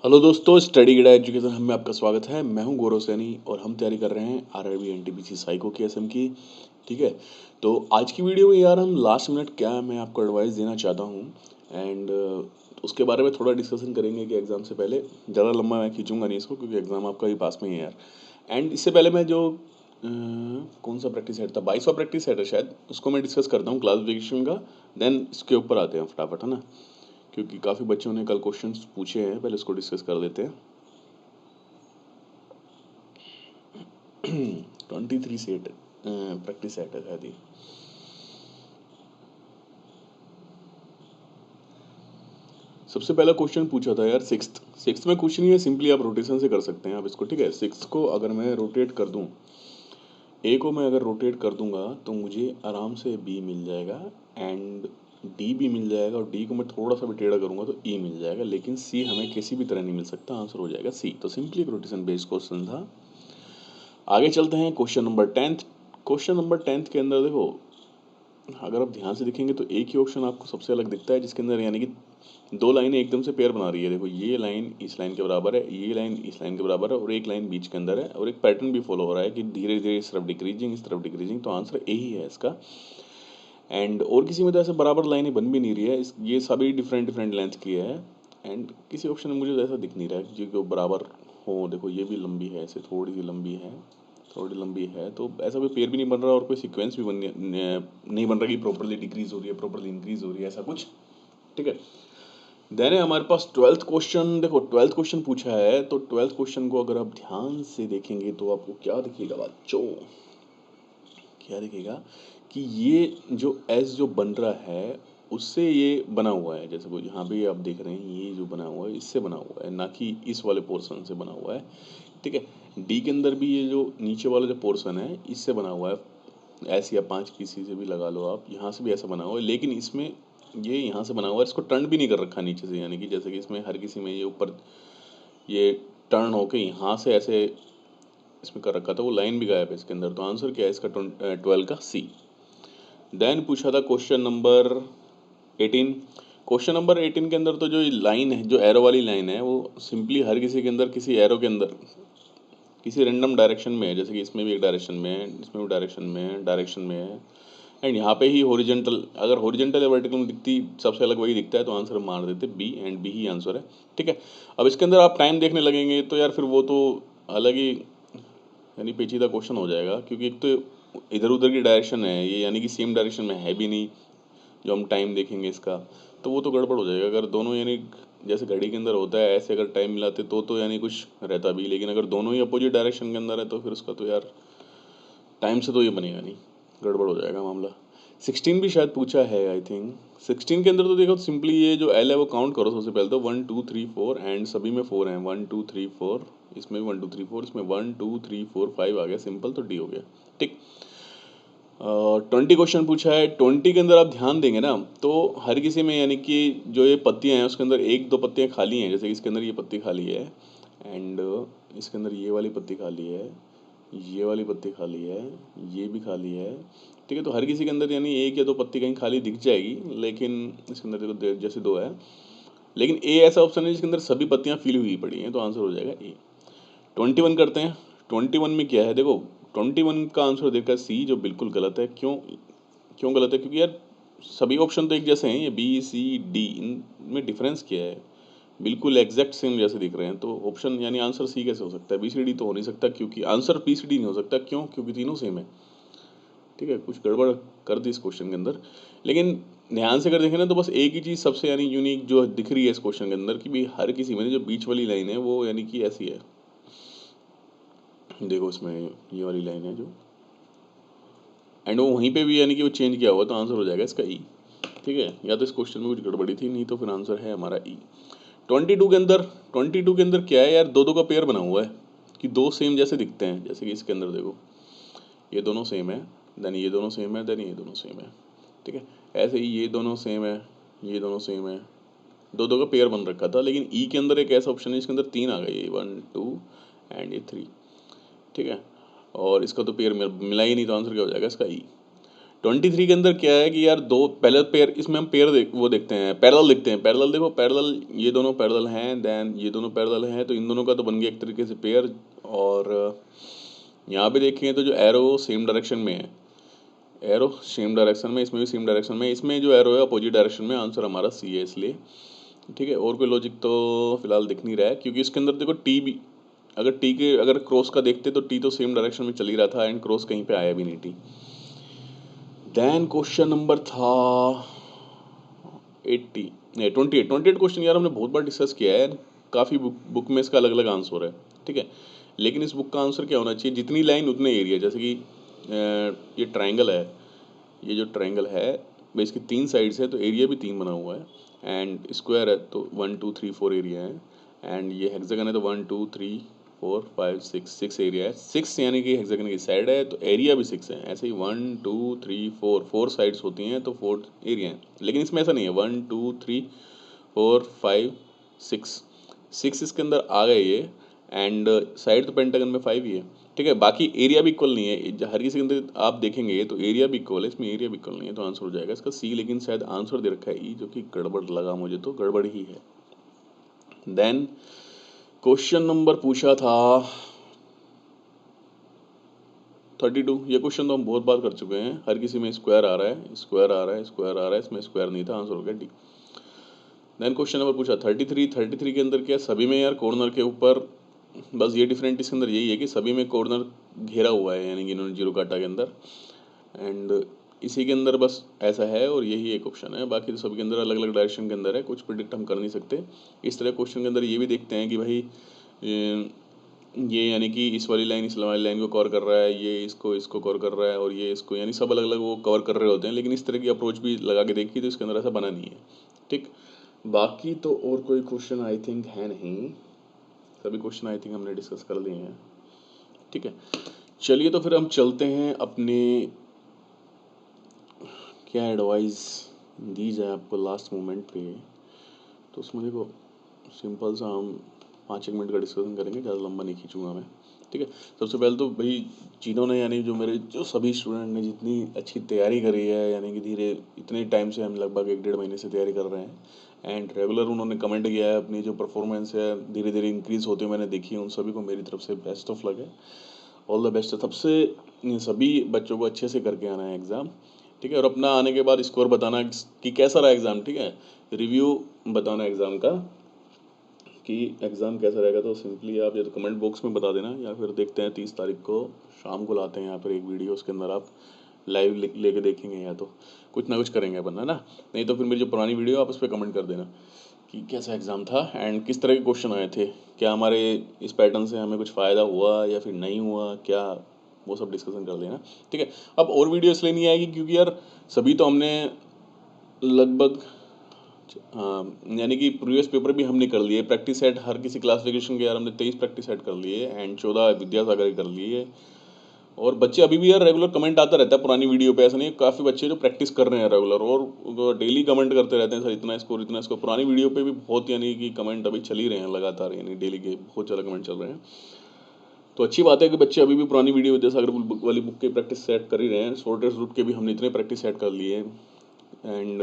Hello दोस्तों, study गिरा education में आपका स्वागत है। मैं हूं गौरव सैनी और हम तैयारी कर रहे हैं आरआरबी एनटीपीसी साइको की एसएम की। ठीक है, तो आज की वीडियो में यार हम लास्ट मिनट क्या मैं आपको एडवाइस देना चाहता हूं एंड उसके बारे में थोड़ा डिस्कशन करेंगे कि एग्ज़ाम से पहले। ज़्यादा लंबा मैं खींचूंगा नहीं इसको क्योंकि एग्ज़ाम आपका ही पास में ही है यार। एंड इससे पहले मैं जो कौन सा प्रैक्टिस सेट था, 22वां प्रैक्टिस सेट है शायद, उसको मैं डिस्कस करता हूँ क्लासिफिकेशन का। देन इसके ऊपर आते हैं फटाफट, है ना, क्योंकि काफ़ी बच्चों ने कल क्वेश्चंस पूछे हैं। पहले इसको डिस्कस कर लेते हैं। 23 सेट प्रैक्टिस सेट है शायद ये। सबसे पहला क्वेश्चन पूछा था यार सिक्स्थ में कुछ नहीं है, सिंपली आप रोटेशन से कर सकते हैं आप इसको। ठीक है, सिक्स को अगर मैं रोटेट कर दूं, ए को मैं अगर रोटेट कर दूंगा तो मुझे आराम से बी मिल जाएगा एंड डी भी मिल जाएगा, और डी को मैं थोड़ा सा भी टेढ़ा करूंगा तो ई मिल जाएगा, लेकिन सी हमें किसी भी तरह नहीं मिल सकता। आंसर हो जाएगा सी। तो सिंपली एक रोटेशन बेस्ड क्वेश्चन था। आगे चलते हैं question number 10th। Question number 10th के अंदर देखो, अगर आप ध्यान से देखेंगे तो एक ही ऑप्शन आपको सबसे अलग दिखता है, जिसके अंदर यानी कि दो लाइनें एकदम से पेयर बना रही है। देखो, ये लाइन इस लाइन के बराबर है, ये लाइन इस लाइन के बराबर है, और एक लाइन बीच के अंदर है, और एक पैटर्न भी फॉलो हो रहा है कि धीरे धीरे इस तरफ डिक्रीजिंग, इस तरफ डिक्रीजिंग। तो आंसर यही है इसका। एंड और किसी में तो ऐसे बराबर लाइनें बन भी नहीं रही है, ये सभी डिफरेंट डिफरेंट लेंथ की है। एंड किसी ऑप्शन में मुझे ऐसा दिख नहीं रहा है जो बराबर हो। देखो, ये भी लंबी है, ऐसे थोड़ी सी लंबी है, थोड़ी लंबी है, तो ऐसा कोई पेयर भी नहीं बन रहा और कोई सीक्वेंस भी नहीं बन रहा कि प्रॉपरली डिक्रीज हो रही है, प्रॉपरली इंक्रीज हो रही है, ऐसा कुछ। ठीक है, देन है हमारे पास 12th क्वेश्चन। देखो, 12th क्वेश्चन पूछा है, तो 12th क्वेश्चन को अगर आप ध्यान से देखेंगे तो आपको क्या दिखेगा बच्चों, क्या दिखेगा कि ये जो एस जो बन रहा है उससे ये बना हुआ है। जैसे वो यहाँ पे आप देख रहे हैं, ये जो बना हुआ है इससे बना हुआ है, ना कि इस वाले पोर्शन से बना हुआ है। ठीक है, डी के अंदर भी ये जो नीचे वाला जो पोर्शन है इससे बना हुआ है। ऐसे या 5 किसी से भी लगा लो आप, यहाँ से भी ऐसा बना हुआ है, लेकिन इसमें ये यहाँ से बना हुआ है, इसको टर्न भी नहीं कर रखा नीचे से, यानी कि जैसे कि इसमें हर किसी में ये ऊपर ये टर्न होके यहाँ से ऐसे इसमें कर रखा था, वो लाइन भी गायब है इसके अंदर। तो आंसर क्या है इसका? 12 का सी। देन पूछा था क्वेश्चन नंबर 18। क्वेश्चन नंबर 18 के अंदर तो जो लाइन है, जो एरो वाली लाइन है, वो सिंपली हर किसी के अंदर किसी एरो के अंदर किसी रैंडम डायरेक्शन में है। जैसे कि इसमें भी एक डायरेक्शन में है, इसमें भी डायरेक्शन में है, एंड यहाँ पे ही हॉरिजेंटल, अगर हॉरिजेंटल या वर्टिकल में दिखती सबसे अलग वही दिखता है, तो आंसर मार देते बी, एंड बी ही आंसर है। ठीक है, अब इसके अंदर आप टाइम देखने लगेंगे तो यार फिर वो तो अलग ही यानी पेचीदा क्वेश्चन हो जाएगा, क्योंकि एक तो इधर उधर की डायरेक्शन है ये, यानी कि सेम डायरेक्शन में है भी नहीं। जो हम टाइम देखेंगे इसका, तो वो तो गड़बड़ हो जाएगा। अगर दोनों यानी जैसे घड़ी के अंदर होता है ऐसे अगर टाइम मिलाते तो यानी कुछ रहता भी, लेकिन अगर दोनों ही अपोजिट डायरेक्शन के अंदर है तो फिर उसका तो यार टाइम से तो ये बनेगा नहीं, गड़बड़ हो जाएगा मामला। 16 भी शायद पूछा है आई थिंक। 16 के अंदर तो देखो, सिंपली ये जो एल है वो काउंट करो सबसे पहले तो 1 2 3 4, एंड सभी में 4 हैं। 1 2 3 4, इसमें भी 1 2 3 4, इसमें 1 2 3 4 5 आ गया, सिंपल, तो डी हो गया। ठीक। 20 क्वेश्चन पूछा है। 20 के अंदर आप ध्यान देंगे ना तो हर किसी में यानी कि जो ये पत्तियां हैं उसके अंदर एक दो पत्तियां खाली हैं। जैसे कि इसके अंदर ये पत्ती खाली है, एंड इसके अंदर ये वाली पत्ती खाली है, ये वाली पत्ती खाली है, ये भी खाली है। ठीक है, तो हर किसी के अंदर यानी एक या दो पत्ती कहीं खाली दिख जाएगी, लेकिन इसके अंदर देखो जैसे दो है, लेकिन ए ऐसा ऑप्शन है जिसके अंदर सभी पत्तियां फिल हुई पड़ी हैं, तो आंसर हो जाएगा ए। 21 करते हैं। 21 में क्या है देखो, 21 का आंसर देखा सी, जो बिल्कुल गलत है। क्यों क्यों गलत है? क्योंकि यार सभी ऑप्शन तो एक जैसे हैं, ये बी सी डी, इनमें डिफरेंस क्या है? बिल्कुल एग्जैक्ट सेम जैसे दिख रहे हैं, तो ऑप्शन यानी आंसर सी कैसे हो सकता है? बी सी डी तो हो नहीं सकता, क्योंकि आंसर बी सी डी नहीं हो सकता। क्यों? क्योंकि तीनों सेम है। ठीक है, कुछ गड़बड़ कर दी इस क्वेश्चन के अंदर, लेकिन ध्यान से अगर देखें ना तो बस एक ही चीज़ सबसे यानी यूनिक जो दिख रही है इस क्वेश्चन के अंदर, कि भी हर किसी में जो बीच वाली लाइन है वो यानी कि ऐसी है। देखो, इसमें ये वाली लाइन है जो, एंड वो वहीं पे भी यानी कि वो चेंज किया हुआ, तो आंसर हो जाएगा इसका ई। ठीक है, या तो इस क्वेश्चन में कुछ गड़बड़ी थी, नहीं तो फिर आंसर है हमारा ई। 22 के अंदर क्या है यार, दो दो का पेयर बना हुआ है कि दो सेम जैसे दिखते हैं। जैसे कि इसके अंदर देखो, ये दोनों सेम है, देन ये दोनों सेम है, देन ये दोनों सेम है। ठीक है, ऐसे ही ये दोनों सेम है, ये दोनों सेम है, दो दो का पेयर बन रखा था। लेकिन ई के अंदर एक ऐसा ऑप्शन है जिसके अंदर तीन आ गई, 1 2 एंड ये 3। ठीक है, और इसका तो पेयर मिला ही नहीं, तो आंसर क्या हो जाएगा इसका ई। 23 के अंदर क्या है कि यार दो पहले पेयर, इसमें हम पेयर देखते हैं, पैरेलल देखते हैं। पैरेलल देखो, पैरेलल ये दोनों पैरेलल हैं, देन ये दोनों पैरेलल हैं, तो इन दोनों का तो बन गया एक तरीके से पेयर। और यहाँ पे देखें तो जो एरो सेम डायरेक्शन में है, एरो सेम डायरेक्शन में, इसमें भी सेम डायरेक्शन में, इसमें जो एरो है अपोजिट डायरेक्शन में, आंसर हमारा सी है इसलिए। ठीक है, और कोई लॉजिक तो फिलहाल दिख नहीं रहा है, क्योंकि इसके अंदर देखो टी भी, अगर टी के अगर क्रॉस का देखते तो टी तो सेम डायरेक्शन में चल ही रहा था, एंड क्रॉस कहीं पे आया भी नहीं टी। देन क्वेश्चन नंबर था 80 नहीं 28 क्वेश्चन यार हमने बहुत बार डिस्कस किया है, काफ़ी बुक में इसका अलग अलग आंसर है। ठीक है, लेकिन इस बुक का आंसर क्या होना चाहिए, जितनी लाइन उतने एरिया। जैसे कि ये ट्रायंगल है, ये जो ट्रायंगल है भाई इसकी 3 साइड्स है तो एरिया भी 3 बना हुआ है, एंड स्क्वायर है तो 1 2 3 4 एरिया है, एंड ये हेक्सागन है तो 1 2 3 4 5 6 एरिया है। 6 यानी कि हेक्सागन की साइड है तो एरिया भी 6 है। ऐसे ही 1 2 3 4 साइड्स होती हैं तो 4 एरिया है, लेकिन इसमें ऐसा नहीं है। 1 2 3 4 5 6 इसके अंदर आ गए ये, एंड साइड तो पेंटागन में 5 ही है। ठीक है, बाकी एरिया भी इक्वल नहीं है, हर किसी के अंदर आप देखेंगे तो एरिया भी इक्वल है, इसमें एरिया भी इक्वल नहीं है, तो आंसर हो जाएगा इसका सी। लेकिन शायद आंसर दे रखा है ई, जो कि गड़बड़ लगा मुझे, तो गड़बड़ ही है। देन क्वेश्चन नंबर पूछा था 32। ये क्वेश्चन तो हम बहुत बार कर चुके हैं, हर किसी में स्क्वायर आ रहा है, स्क्वायर आ रहा है, स्क्वायर आ रहा है, इसमें स्क्वायर नहीं था, आंसर हो गया डी। देन क्वेश्चन नंबर पूछा 33 के अंदर क्या सभी में यार कॉर्नर के ऊपर, बस ये डिफरेंट इसके अंदर यही है कि सभी में कॉर्नर घेरा हुआ है, यानी कि इन्होंने जीरो काटा के अंदर, एंड इसी के अंदर बस ऐसा है, और यही एक ऑप्शन है। बाकी तो सभी के अंदर अलग अलग डायरेक्शन के अंदर है, कुछ प्रिडिक्ट हम कर नहीं सकते। इस तरह क्वेश्चन के अंदर ये भी देखते हैं कि भाई ये यानी कि इस वाली लाइन इस वाली लाइन को कवर कर रहा है, ये इसको कवर कर रहा है, और ये इसको, यानी सब अलग अलग वो कवर कर रहे होते हैं। लेकिन इस तरह की अप्रोच भी लगा के देखी तो इसके अंदर ऐसा बना नहीं है। ठीक, बाकी तो और कोई क्वेश्चन आई थिंक है नहीं, सभी क्वेश्चन आई थिंक हमने डिस्कस कर लिए हैं। ठीक है, चलिए तो फिर हम चलते हैं अपने, क्या एडवाइस दी जाए आपको लास्ट मोमेंट पे, तो उसमें देखो सिंपल सा हम 5-1 मिनट का डिस्कशन करेंगे, ज़्यादा लंबा नहीं खींचूंगा मैं। ठीक है, सबसे पहले तो भाई जिन्होंने, यानी जो सभी स्टूडेंट ने जितनी अच्छी तैयारी करी है, यानी कि धीरे इतने टाइम से हम लगभग 1-1.5 महीने से तैयारी कर रहे हैं, एंड रेगुलर उन्होंने कमेंट किया है, अपनी जो परफॉर्मेंस है धीरे धीरे इंक्रीज़ होते हुए मैंने देखी है, उन सभी को मेरी तरफ से बेस्ट ऑफ लक है, ऑल द बेस्ट है। सबसे सभी बच्चों को अच्छे से करके आना है एग्ज़ाम। ठीक है, और अपना आने के बाद स्कोर बताना कि कैसा रहा एग्ज़ाम। ठीक है, रिव्यू बताना एग्ज़ाम का कि एग्ज़ाम कैसा रहेगा, तो सिंपली आप या तो कमेंट बॉक्स में बता देना, या फिर देखते हैं 30 तारीख को शाम को लाते हैं यहाँ पर एक वीडियो, उसके अंदर आप लाइव लेके देखेंगे, या तो कुछ ना कुछ करेंगे अपन, है ना। नहीं तो फिर मेरी जो पुरानी वीडियो आप उस पर कमेंट कर देना कि कैसा एग्ज़ाम था एंड किस तरह के क्वेश्चन आए थे, क्या हमारे इस पैटर्न से हमें कुछ फ़ायदा हुआ या फिर नहीं हुआ क्या, वो सब डिस्कशन कर लेना। ठीक है, अब और वीडियो इसलिए नहीं आएगी क्योंकि यार सभी तो हमने लगभग, यानी कि प्रीवियस पेपर भी हमने कर लिए, प्रैक्टिस सेट हर किसी क्लासिफिकेशन के यार हमने 23 प्रैक्टिस सेट कर लिए, एंड 14 विद्यासागर कर लिए। और बच्चे अभी भी यार रेगुलर कमेंट आता रहता है पुरानी वीडियो पे, ऐसा नहीं है, काफ़ी बच्चे जो प्रैक्टिस कर रहे हैं रेगुलर और डेली कमेंट करते रहते हैं, सर इतना स्कोर इतना स्कोर। पुरानी वीडियो पे भी बहुत, यानी कि कमेंट अभी चल ही रहे हैं लगातार, यानी डेली के बहुत ज़्यादा कमेंट चल रहे हैं। तो अच्छी बात है कि बच्चे अभी भी पुरानी वीडियो विद्यासागर वाली बुक की प्रैक्टिस सेट कर ही रहे हैं। शॉर्टेस्ट रूट के भी हमने इतने प्रैक्टिस सेट कर लिए, एंड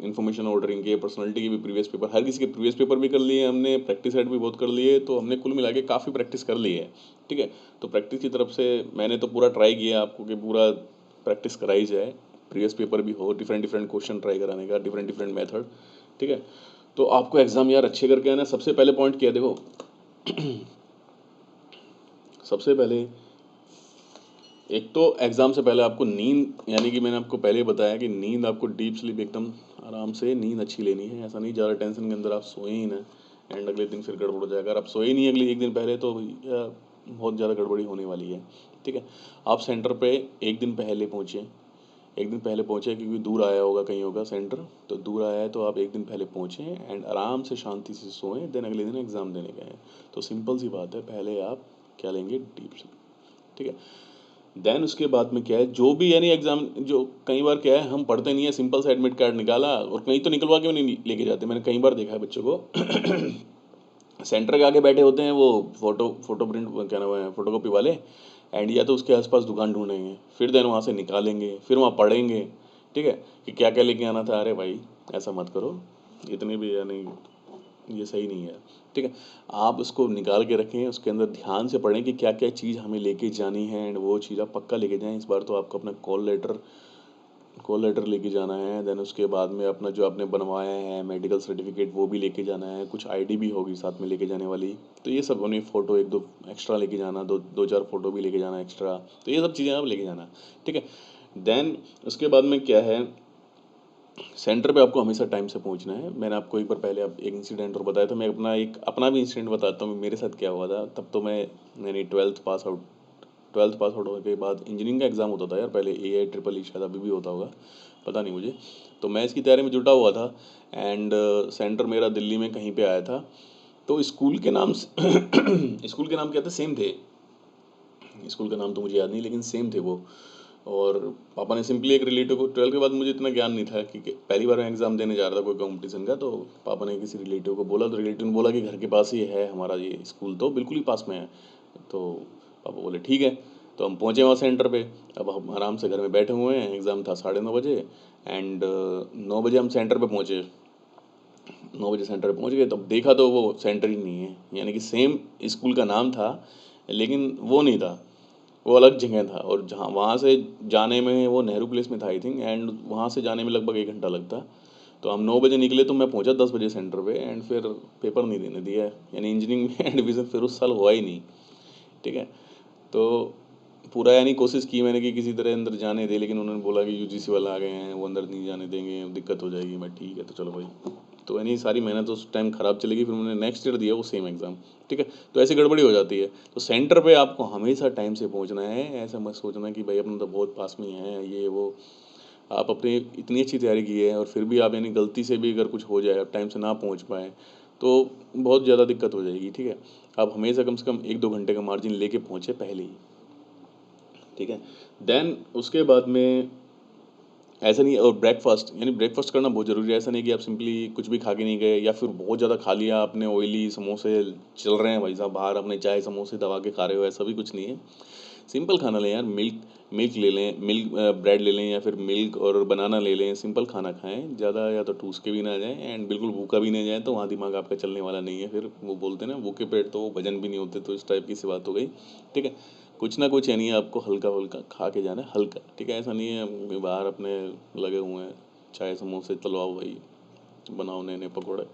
इन्फॉर्मेशन ऑर्डरिंग के, पर्सनालिटी के भी प्रीवियस पेपर, हर किसी के प्रीवियस पेपर भी कर लिए हमने, प्रैक्टिस सेट भी बहुत कर लिए, तो हमने कुल मिला के काफ़ी प्रैक्टिस कर ली है। ठीक है, तो प्रैक्टिस की तरफ से मैंने तो पूरा ट्राई किया आपको कि पूरा प्रैक्टिस कराई जाए, प्रीवियस पेपर भी हो, डिफरेंट डिफरेंट क्वेश्चन ट्राई कराने का, डिफरेंट डिफरेंट मेथड। ठीक है, तो आपको एग्ज़ाम यार अच्छे करके आना। सबसे पहले पॉइंट किया देखो सबसे पहले एक तो एग्ज़ाम से पहले आपको नींद, यानी कि मैंने आपको पहले बताया कि नींद आपको डीप स्लीप एकदम आराम से नींद अच्छी लेनी है। ऐसा नहीं ज़्यादा टेंशन के अंदर आप सोए ही ना, एंड अगले दिन फिर गड़बड़ हो जाएगा। अगर आप सोए नहीं अगले एक दिन पहले तो भैया बहुत ज़्यादा गड़बड़ी होने वाली है। ठीक है, आप सेंटर पे एक दिन पहले पहुँचे, एक दिन पहले पहुँचे क्योंकि दूर आया होगा, कहीं होगा सेंटर, तो दूर आया है तो आप एक दिन पहले पहुँचें एंड आराम से शांति से सोएं, देन अगले दिन एग्ज़ाम देने गए। तो सिंपल सी बात है, पहले आप क्या लेंगे, डीप स्लीप। ठीक है, देन उसके बाद में क्या है, जो भी यानी एग्जाम, जो कई बार क्या है हम पढ़ते नहीं है, सिंपल सा एडमिट कार्ड निकाला और कहीं तो निकलवा के नहीं लेके जाते। मैंने कई बार देखा है बच्चों को सेंटर के आगे बैठे होते हैं, वो फोटो प्रिंट क्या नाम है, फोटोकॉपी वाले, एंड या तो उसके आसपास दुकान ढूंढेंगे, फिर देन वहाँ से निकालेंगे, फिर वहाँ पढ़ेंगे, ठीक है, कि क्या क्या लेके आना था। अरे भाई ऐसा मत करो, इतनी भी यानी ये सही नहीं है, ठीक है। आप उसको निकाल के रखें, उसके अंदर ध्यान से पढ़ें कि क्या क्या चीज़ हमें लेके जानी है, एंड वो चीज़ आप पक्का लेके जाएं। इस बार तो आपको अपना कॉल लेटर लेके जाना है। देन उसके बाद में अपना जो आपने बनवाया है मेडिकल सर्टिफिकेट वो भी लेके जाना है, कुछ आईडी भी होगी साथ में लेके जाने वाली। तो ये सब अपनी फ़ोटो एक दो एक्स्ट्रा लेके जाना, दो दो चार फ़ोटो भी लेके जाना एक्स्ट्रा। तो ये सब चीज़ें आप लेके जाना, ठीक है। देन उसके बाद में क्या है, सेंटर पे आपको हमेशा टाइम से पहुंचना है। मैंने आपको एक बार पहले आप एक इंसिडेंट और बताया था, मैं अपना भी इंसिडेंट बताता हूँ मेरे साथ क्या हुआ था। तब तो मैंने ट्वेल्थ पास आउट होने के बाद इंजीनियरिंग का एग्ज़ाम होता था यार पहले, AI, शायद अभी भी होता होगा, पता नहीं मुझे। तो मैं इसकी तैयारी में जुटा हुआ था, एंड सेंटर मेरा दिल्ली में कहीं पे आया था। तो स्कूल के नाम स्कूल के नाम क्या थे, सेम थे। स्कूल का नाम तो मुझे याद नहीं, लेकिन सेम थे वो। और पापा ने सिंपली एक रिलेटिव को, ट्वेल्थ के बाद मुझे इतना ज्ञान नहीं था कि पहली बार मैं एग्ज़ाम देने जा रहा था कोई कंपटीशन का। तो पापा ने किसी रिलेटिव को बोला, तो रिलेटिव ने बोला कि घर के पास ही है हमारा ये स्कूल, तो बिल्कुल ही पास में है। तो पापा बोले ठीक है। तो हम पहुँचे वहाँ सेंटर पे। अब हम आराम से घर में बैठे हुए हैं, एग्ज़ाम था 9:30 बजे, एंड 9 बजे हम सेंटर पे पहुँचे। 9 बजे सेंटर पे पहुँच गए, तब देखा तो वो सेंटर ही नहीं है, यानी कि सेम स्कूल का नाम था लेकिन वो नहीं था, वो अलग जगह था। और जहाँ वहाँ से जाने में, वो नेहरू प्लेस में था आई थिंक, एंड वहाँ से जाने में लगभग 1 घंटा लगता। तो हम 9 बजे निकले, तो मैं पहुँचा 10 बजे सेंटर पे, एंड फिर पेपर नहीं देने दिया, यानी इंजीनियरिंग में एडमिशन फिर उस साल हुआ ही नहीं, ठीक है। तो पूरा यानी कोशिश की मैंने कि किसी तरह अंदर जाने दे, लेकिन उन्होंने बोला कि UGC वाला आ गए हैं, वो अंदर नहीं जाने देंगे, दिक्कत हो जाएगी। मैं ठीक है, तो चलो भाई। तो यानी सारी मेहनत उस टाइम ख़राब चलेगी, फिर मैंने नेक्स्ट ईयर दिया वो सेम एग्ज़ाम, ठीक है। तो ऐसी गड़बड़ी हो जाती है। तो सेंटर पे आपको हमेशा टाइम से पहुंचना है, ऐसा मत सोचना कि भाई अपना तो बहुत पास में ही है ये वो। आप अपनी इतनी अच्छी तैयारी की है और फिर भी आप यानी गलती से भी अगर कुछ हो जाए, आप टाइम से ना पहुंच पाएँ, तो बहुत ज़्यादा दिक्कत हो जाएगी, ठीक है। आप हमेशा कम से कम 1-2 घंटे का मार्जिन लेके पहुँचे पहले ही, ठीक है। देन उसके बाद में ऐसा नहीं, और ब्रेकफास्ट, यानी ब्रेकफास्ट करना बहुत ज़रूरी है। ऐसा नहीं कि आप सिंपली कुछ भी खा के नहीं गए, या फिर बहुत ज़्यादा खा लिया आपने, ऑयली समोसे चल रहे हैं भाई साहब बाहर, अपने चाय समोसे दबा के खा रहे हो, ऐसा भी कुछ नहीं है। सिंपल खाना लें यार, मिल्क मिल्क ले लें, मिल्क ब्रेड ले लें, या फिर मिल्क और बनाना ले लें। सिंपल खाना खाएं, ज़्यादा या तो ठूस के भी ना जाएं, एंड बिल्कुल भूखा भी नहीं जाए, तो वहाँ दिमाग आपका चलने वाला नहीं है। फिर वो बोलते हैं ना, भूखे पेट तो भजन भी नहीं होते, तो इस टाइप की सी बात हो गई, ठीक है। कुछ ना कुछ यानी आपको हल्का फुल्का खा के जाना है, हल्का, ठीक है। ऐसा नहीं है कि बाहर अपने लगे हुए हैं, चाय समोसे तलवाओ भाई, बनाओ नए नए पकौड़े,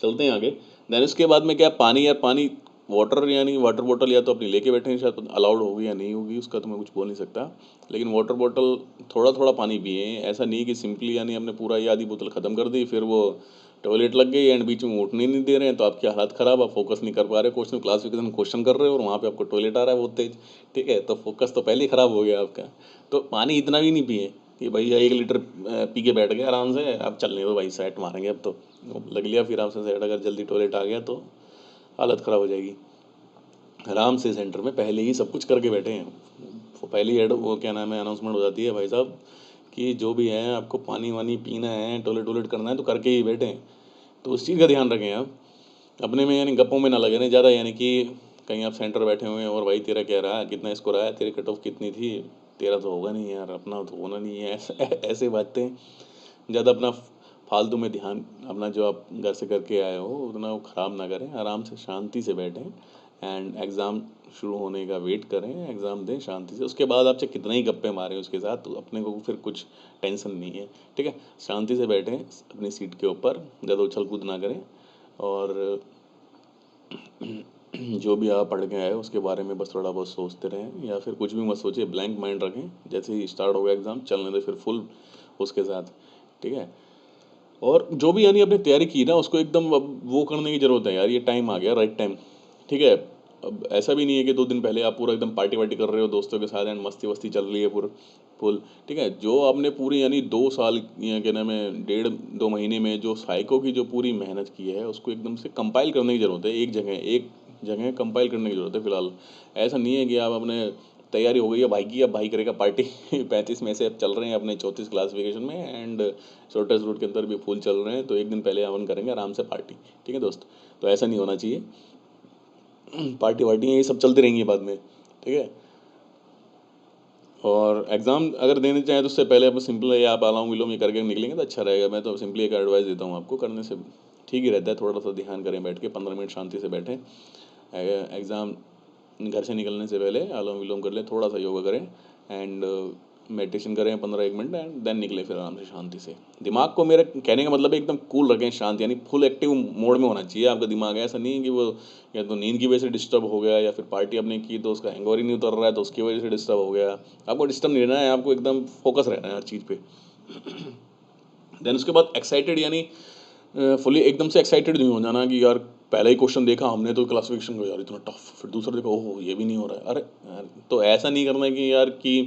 चलते हैं आगे। देन उसके बाद में क्या, पानी, यार पानी, वाटर यानी वाटर बॉटल या तो अपनी लेके बैठे हैं, शायद अलाउड होगी या नहीं होगी उसका तो मैं कुछ बोल नहीं सकता, लेकिन वाटर बॉटल थोड़ा थोड़ा पानी पिए। ऐसा नहीं कि सिंपली यानी हमने पूरा ये आधी बोतल ख़त्म कर दी, फिर वो टॉयलेट लग गई एंड बीच में उठने नहीं दे रहे हैं, तो आपकी हालत ख़राब, आप फोकस नहीं कर पा रहे क्वेश्चन, क्लासिफिकेशन क्वेश्चन कर रहे हो और वहाँ पे आपको टॉयलेट आ रहा है बहुत तेज, ठीक है। तो फोकस तो पहले ही ख़राब हो गया आपका। तो पानी इतना भी नहीं पिए कि भाई 1 लीटर पी के बैठ गए आराम से, अब चलने दो भाई, सेट मारेंगे अब तो, लग लिया फिर आपसे सेट, अगर जल्दी टॉयलेट आ गया तो हालत ख़राब हो जाएगी। आराम से सेंटर में पहले ही सब कुछ करके बैठे हैं, वो पहले ही वो क्या नाम है, अनाउंसमेंट हो जाती है भाई साहब कि जो भी है आपको पानी वानी पीना है, टॉयलेट टॉयलेट करना है, तो करके ही बैठें। तो उस चीज़ का ध्यान रखें आप, अपने में यानी गप्पों में ना लगे रहें ज़्यादा, यानी कि कहीं आप सेंटर बैठे हुए हैं और भाई तेरा क्या रहा, कितना इसको रहा है, तेरी कट ऑफ कितनी थी, तेरा तो होगा नहीं यार, अपना तो होना नहीं है, ऐसे बातें ज़्यादा अपना फालतू में ध्यान, अपना जो आप घर से करके आए हो उतना वो ख़राब ना करें, आराम से शांति से बैठें, एंड एग्ज़ाम शुरू होने का वेट करें, एग्ज़ाम दें शांति से। उसके बाद आप चाहे कितना ही गप्पे मारें उसके साथ, तो अपने को फिर कुछ टेंशन नहीं है, ठीक है। शांति से बैठें अपनी सीट के ऊपर, ज़्यादा उछल कूद ना करें, और जो भी आप पढ़ के आए हो उसके बारे में बस थोड़ा बहुत सोचते रहें, या फिर कुछ भी मत सोचिए, ब्लैंक माइंड रखें। जैसे ही स्टार्ट हो गया एग्ज़ाम, चलने दे फिर फुल उसके साथ, ठीक है। और जो भी यानी आपने तैयारी की ना, उसको एकदम अब वो करने की ज़रूरत है यार, ये टाइम आ गया, राइट टाइम, ठीक है। अब ऐसा भी नहीं है कि 2 दिन पहले आप पूरा एकदम पार्टी वार्टी कर रहे हो दोस्तों के साथ, एंड मस्ती वस्ती चल रही है पूरा फुल, ठीक है। जो आपने पूरी यानी 2 साल या क्या नाम है, 1.5-2 महीने में जो साइको की जो पूरी मेहनत की है, उसको एकदम से कंपाइल करने की ज़रूरत है, एक जगह कंपाइल करने की ज़रूरत है फ़िलहाल। ऐसा नहीं है कि आप अपने तैयारी हो गई है भाई की, अब भाई करेगा पार्टी 35 में से अब चल रहे हैं अपने 34 क्लासिफिकेशन में, एंड शॉर्टेस्ट रूट के अंदर भी फुल चल रहे हैं, तो एक दिन पहले हवन करेंगे आराम से पार्टी, ठीक है दोस्त। तो ऐसा नहीं होना चाहिए, पार्टी वार्टी ये सब चलती रहेंगी बाद में, ठीक है। और एग्ज़ाम अगर देने चाहें तो उससे पहले आप सिंपल है आप अनुलोम विलोम ये करके निकलेंगे तो अच्छा रहेगा। मैं तो सिंपली एक एडवाइस देता हूँ आपको, करने से ठीक ही रहता है। थोड़ा सा ध्यान करें, बैठ के 15 मिनट शांति से बैठें, एग्ज़ाम घर से निकलने से पहले अनुलोम विलोम कर लें, थोड़ा सा योगा करें एंड मेडिटेशन करें 15-1 मिनट एंड देन निकले फिर आराम से शांति से। दिमाग को, मेरे कहने का मतलब है एकदम कूल रखें, शांत, यानी फुल एक्टिव मोड में होना चाहिए आपका दिमाग। ऐसा नहीं है कि वो या तो नींद की वजह से डिस्टर्ब हो गया या फिर पार्टी आपने की तो उसका हैंगओवर ही नहीं उतर रहा है तो उसकी वजह से डिस्टर्ब हो गया। आपको डिस्टर्ब नहीं रहना है, आपको एकदम फोकस रहना है हर चीज़ पे। देन उसके बाद एक्साइटेड, यानी फुली एकदम से एक्साइटेड नहीं हो जाना कि यार पहला ही क्वेश्चन देखा हमने तो क्लासिफिकेशन को यार इतना टफ, फिर दूसरा देखा ओहो ये भी नहीं हो रहा है, अरे यार, तो ऐसा नहीं करना है कि यार कि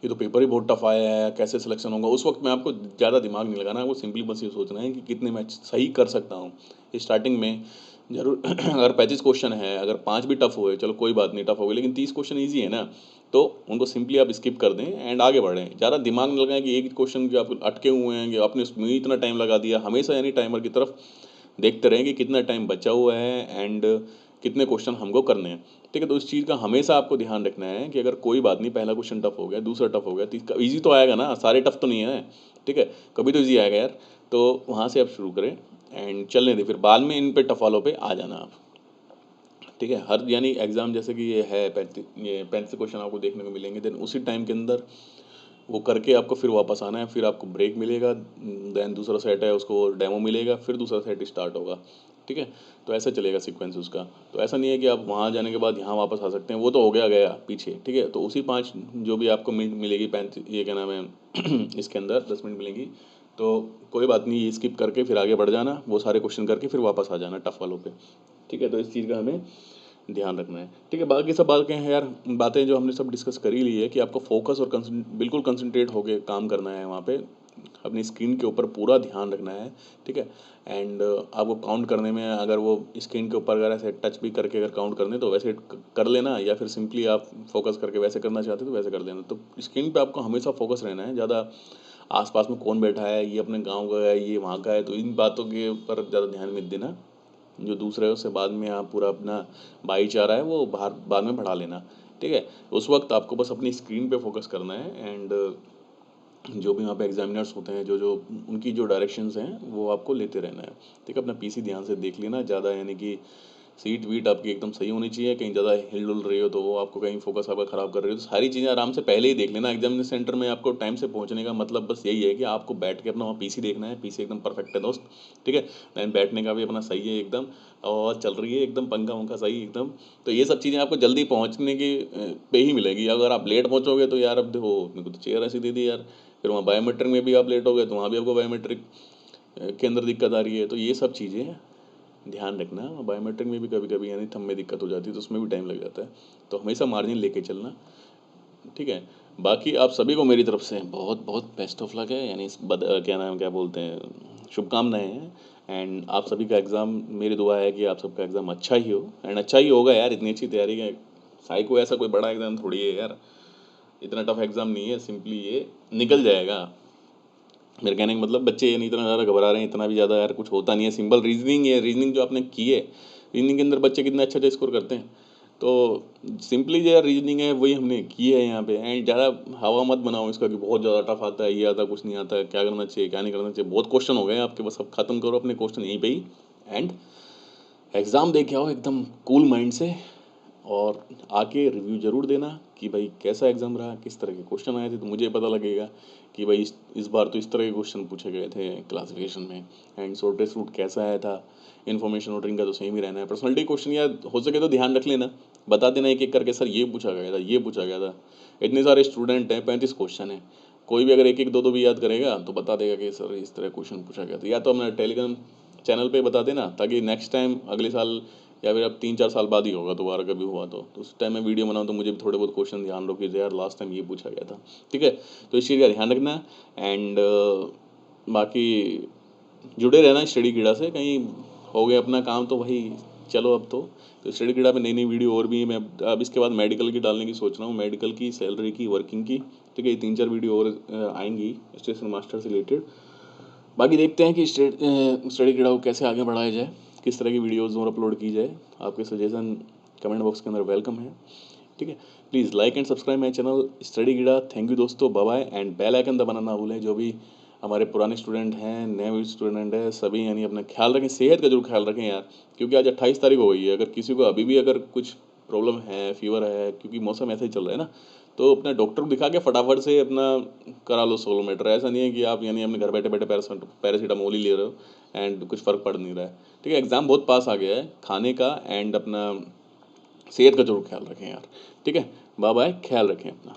ये तो पेपर ही बहुत टफ आया है कैसे सिलेक्शन होगा। उस वक्त में आपको ज़्यादा दिमाग नहीं लगाना है, आपको सिंपली बस ये सोचना है कि कितने मैं सही कर सकता हूँ स्टार्टिंग में। जरूर अगर 35 क्वेश्चन है, अगर 5 भी टफ हुए चलो कोई बात नहीं, टफ हो गए, लेकिन 30 क्वेश्चन ईजी है ना, तो उनको सिंपली आप स्किप कर दें एंड आगे बढ़ें। ज़्यादा दिमाग नहीं लगाएं कि एक क्वेश्चन जो आप अटके हुए हैं कि आपने उसमें ही इतना टाइम लगा दिया। हमेशा यानी टाइमर की तरफ देखते रहें कि कितना टाइम बचा हुआ है एंड कितने क्वेश्चन हमको करने हैं। ठीक है, तो इस चीज़ का हमेशा आपको ध्यान रखना है कि अगर कोई बात नहीं, पहला क्वेश्चन टफ हो गया, दूसरा टफ हो गया, तीसरा ईजी तो आएगा ना, सारे टफ तो नहीं है। ठीक है, कभी तो ईजी आएगा यार, तो वहाँ से आप शुरू करें एंड चलने दें, फिर बाद में इन पे टफ वालों पे आ जाना आप। ठीक है, हर यानी एग्ज़ाम जैसे कि ये है 35 क्वेश्चन आपको देखने को मिलेंगे, देन उसी टाइम के अंदर वो करके आपको फिर वापस आना है, फिर आपको ब्रेक मिलेगा, देन दूसरा सेट है उसको डेमो मिलेगा, फिर दूसरा सेट स्टार्ट होगा। ठीक है, तो ऐसा चलेगा सीक्वेंस उसका। तो ऐसा नहीं है कि आप वहाँ जाने के बाद यहाँ वापस आ सकते हैं, वो तो हो गया गया पीछे। ठीक है, तो उसी 5 जो भी आपको मिनट मिलेगी, 35 ये क्या नाम है इसके अंदर 10 मिनट मिलेंगी, तो कोई बात नहीं, ये स्किप करके फिर आगे बढ़ जाना, वो सारे क्वेश्चन करके फिर वापस आ जाना टफ वालों पे। ठीक है, तो इस चीज़ का हमें ध्यान रखना है। ठीक है, बाकी सब बातें हैं यार, बातें जो हमने सब डिस्कस कर ही ली है कि आपको फोकस और बिल्कुल कंसंट्रेट होकर काम करना है वहाँ पे, अपनी स्क्रीन के ऊपर पूरा ध्यान रखना है। ठीक है, एंड आपको काउंट करने में अगर वो स्क्रीन के ऊपर अगर ऐसे टच भी करके अगर काउंट करने तो वैसे कर लेना, या फिर सिंपली आप फोकस करके वैसे करना चाहते तो वैसे कर लेना। तो स्क्रीन पे आपको हमेशा फोकस रहना है, ज़्यादा आसपास में कौन बैठा है, ये अपने गाँव का है, ये वहाँ का है, तो इन बातों के ऊपर ज़्यादा ध्यान मत देना। जो दूसरा है उससे बाद में आप पूरा अपना भाईचारा है वो बाहर बाद में बढ़ा लेना। ठीक है, उस वक्त आपको बस अपनी स्क्रीन पे फोकस करना है एंड जो भी वहाँ पे एग्जामिनर्स होते हैं, जो जो उनकी जो डायरेक्शंस हैं वो आपको लेते रहना है। ठीक है, अपना पीसी ध्यान से देख लेना ज़्यादा, यानी कि सीट वीट आपकी एकदम सही होनी चाहिए, कहीं ज़्यादा हिल डुल रही हो तो वो आपको कहीं फोकस आपका ख़राब कर रही हो, तो सारी चीज़ें आराम से पहले ही देख लेना। एग्जामिनेशन सेंटर में आपको टाइम से पहुँचने का मतलब बस यही है कि आपको बैठ के अपना वहाँ पीसी देखना है, पीसी एकदम परफेक्ट है दोस्त। ठीक है, दैन बैठने का भी अपना सही है एकदम, और चल रही है एकदम पंखा वंखा सही एकदम। तो ये सब चीज़ें आपको जल्दी पहुँचने की पे ही मिलेगी। अगर आप लेट पहुँचोगे तो यार अब देखो मेरे को तो चेयर ऐसी दे दी यार, फिर वहाँ बायोमेट्रिक में भी आप लेट हो गए तो वहाँ भी आपको बायोमेट्रिक के अंदर दिक्कत आ रही है। तो ये सब चीज़ें ध्यान रखना। बायोमेट्रिक में भी कभी कभी यानी थंब में दिक्कत हो जाती है तो उसमें भी टाइम लग जाता है, तो हमेशा मार्जिन लेके चलना। ठीक है, बाकी आप सभी को मेरी तरफ से बहुत बहुत बेस्ट ऑफ लक है, यानी क्या नाम क्या बोलते हैं, शुभकामनाएं हैं। एंड आप सभी का एग्ज़ाम, मेरी दुआ है कि आप सबका एग्ज़ाम अच्छा ही हो एंड अच्छा ही होगा यार, इतनी अच्छी तैयारी है। साइको ऐसा कोई बड़ा एग्ज़ाम थोड़ी है यार, इतना टफ एग्ज़ाम नहीं है, सिंपली ये निकल जाएगा। मेरे कहने का मतलब बच्चे ये नहीं इतना ज़्यादा घबरा रहे हैं, इतना भी ज़्यादा यार कुछ होता नहीं है, सिंपल रीजनिंग है। रीजनिंग जो आपने की है, रीजनिंग के अंदर बच्चे कितना अच्छा अच्छा स्कोर करते हैं। तो सिंपली जो यार रीजनिंग है वही हमने की है यहाँ पे। एंड ज़्यादा हवा मत बनाओ इसका कि बहुत ज़्यादा टफ आता है, ये आता कुछ नहीं आता, क्या करना चाहिए क्या नहीं करना चाहिए। बहुत क्वेश्चन हो गए आपके, बस अब ख़त्म करो अपने क्वेश्चन यहीं पे ही एंड एग्ज़ाम दे के आओ एकदम कूल माइंड से, और आके रिव्यू ज़रूर देना कि भाई कैसा एग्ज़ाम रहा, किस तरह के क्वेश्चन आए थे, तो मुझे पता लगेगा कि भाई इस बार तो इस तरह के क्वेश्चन पूछे गए थे क्लासिफिकेशन में। एंड शॉर्टेस्ट रूट कैसा आया था, इन्फॉर्मेशन ऑर्डरिंग का तो सेम ही रहना है। पर्सनलिटी क्वेश्चन यार हो सके तो ध्यान रख लेना, बता देना एक एक करके, सर ये पूछा गया था, ये पूछा गया था। इतने सारे स्टूडेंट हैं, 35 क्वेश्चन है, कोई भी अगर एक एक दो दो भी याद करेगा तो बता देगा कि सर इस तरह क्वेश्चन पूछा गया था। या तो अपना टेलीग्राम चैनल पे बता देना, ताकि नेक्स्ट टाइम अगले साल या फिर अब 3-4 साल बाद ही होगा दोबारा कभी हुआ तो उस टाइम मैं वीडियो बनाऊँ तो मुझे भी थोड़े बहुत क्वेश्चन ध्यान रखो कि यार लास्ट टाइम ये पूछा गया था। ठीक है, तो इस चीज़ का ध्यान रखना एंड बाकी जुड़े रहना स्टडी कीड़ा से। कहीं हो गया अपना काम तो वही चलो अब तो स्टडी कीड़ा पे नई नई वीडियो और भी मैं अब इसके बाद मेडिकल की डालने की सोच रहा हूँ, मेडिकल की, सैलरी की, वर्किंग की। ठीक है, ये 3-4 वीडियो और आएंगी स्टेशन मास्टर से रिलेटेड। बाकी देखते हैं कि स्टडी कीड़ा को कैसे आगे बढ़ाया जाए, किस तरह की वीडियोज़ और अपलोड की जाए। आपके सजेशन कमेंट बॉक्स के अंदर वेलकम है। ठीक है। Please like and subscribe my channel study कीड़ा। थैंक यू दोस्तों, bye bye, and bell icon दबाना ना भूलें। जो भी हमारे पुराने स्टूडेंट हैं, नए भी स्टूडेंट हैं, सभी यानी अपना ख्याल रखें, सेहत का जरूर ख्याल रखें यार, क्योंकि आज 28 तारीख हो गई है। अगर किसी को अभी भी अगर कुछ प्रॉब्लम है, फीवर है, क्योंकि मौसम ऐसे ही चल रहा है ना, तो अपने डॉक्टर को दिखा के फटाफट से अपना करा लो सोलोमीटर। ऐसा नहीं है कि आप यानी अपने घर बैठे बैठे पैरासीटामोल ही ले रहे हो एंड कुछ फ़र्क पड़ नहीं रहा है। ठीक है, एग्ज़ाम बहुत पास आ गया है, खाने का एंड अपना सेहत का जरूर ख्याल रखें यार। ठीक है, बाय बाय, ख्याल रखें अपना।